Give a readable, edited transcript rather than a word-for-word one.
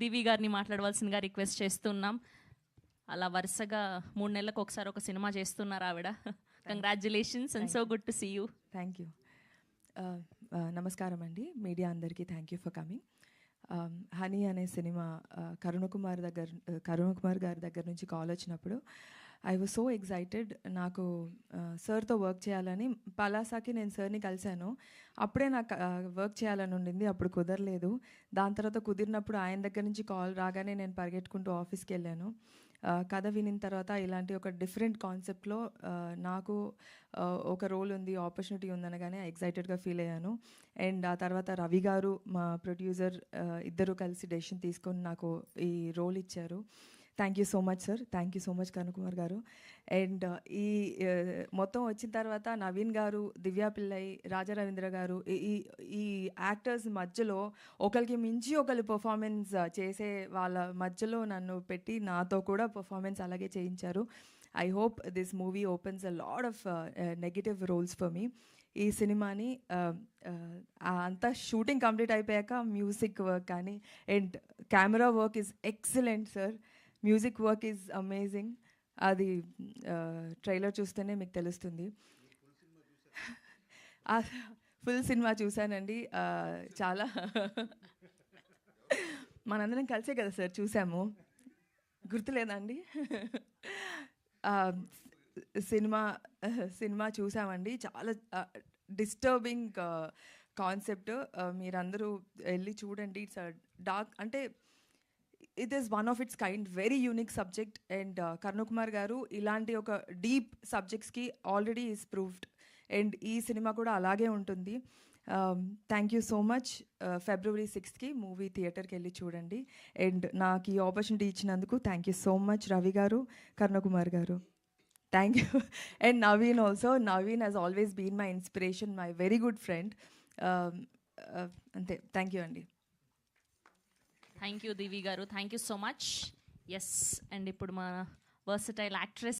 దివి గారిని మాట్లాడవలసిందిగా రిక్వెస్ట్ చేస్తున్నాం. అలా వరుసగా 3 నెలలకు ఒకసారి ఒక సినిమా చేస్తున్నారు ఆవిడ. Congratulations and so good to see you. Thank you. నమస్కారం అండి మీడియా అందరికీ. Thank you for coming. Honey అనే సినిమా కరుణ్ కుమార్ గారి దగ్గర నుంచి కాల్ వచ్చినప్పుడు ఐ వాజ్ సో ఎక్సైటెడ్. నాకు సార్తో వర్క్ చేయాలని, పలాసాకి నేను సార్ని కలిశాను. అప్పుడే నాకు వర్క్ చేయాలని ఉండింది, అప్పుడు కుదరలేదు. దాని తర్వాత కుదిరినప్పుడు ఆయన దగ్గర నుంచి కాల్ రాగానే నేను పరిగెట్టుకుంటూ ఆఫీస్కి వెళ్ళాను. కథ వినిన తర్వాత ఇలాంటి ఒక డిఫరెంట్ కాన్సెప్ట్లో నాకు ఒక రోల్ ఉంది, ఆపర్చునిటీ ఉందనగానే ఎక్సైటెడ్గా ఫీల్ అయ్యాను. అండ్ ఆ తర్వాత రవి గారు, మా ప్రొడ్యూసర్, ఇద్దరు కలిసి డెసిషన్ తీసుకొని నాకు ఈ రోల్ ఇచ్చారు. Thank you so much sir. Thank you so much Karun Kumar గారు. అండ్ ఈ మొత్తం వచ్చిన తర్వాత నవీన్ గారు, దివ్యా పిల్లై, రాజా రవీంద్ర గారు, ఈ యాక్టర్స్ మధ్యలో ఒకరికి మించి ఒకరు పర్ఫార్మెన్స్ చేసే వాళ్ళ మధ్యలో నన్ను పెట్టి నాతో కూడా పర్ఫార్మెన్స్ అలాగే చేయించారు. I hope this movie opens a lot of negative roles for me. ఈ సినిమాని అంతా షూటింగ్ కంప్లీట్ అయిపోయాక మ్యూజిక్ వర్క్ కానీ and camera work is excellent sir. Music work is amazing. అది ట్రైలర్ చూస్తేనే మీకు తెలుస్తుంది. ఫుల్ సినిమా చూశానండి. చాలా మనందరం కలిసే కదా సార్ చూసాము, గుర్తులేదండి? సినిమా చూసామండి. చాలా డిస్టర్బింగ్ కాన్సెప్ట్. మీరందరూ వెళ్ళి చూడండి. ఇట్స్ డార్క్, అంటే it is one of its kind, very unique subject. And Karun Kumar garu ఇలాంటి ఒక డీప్ సబ్జెక్ట్స్కి ఆల్రెడీ ఈస్ ప్రూవ్డ్. అండ్ ఈ సినిమా కూడా అలాగే ఉంటుంది. Thank you so much. February 6th movie థియేటర్కి వెళ్ళి చూడండి. అండ్ నాకు ఈ ఆపర్చునిటీ ఇచ్చినందుకు thank you so much Ravi garu, Karun Kumar garu. Thank you. And Naveen also. Naveen has always been my inspiration, my very good friend. అంతే. థ్యాంక్ యూ అండి. థ్యాంక్ యూ దివి గారు. Thank you so much. Yes, and ఇప్పుడు మా వర్సటైల్ యాక్ట్రెస్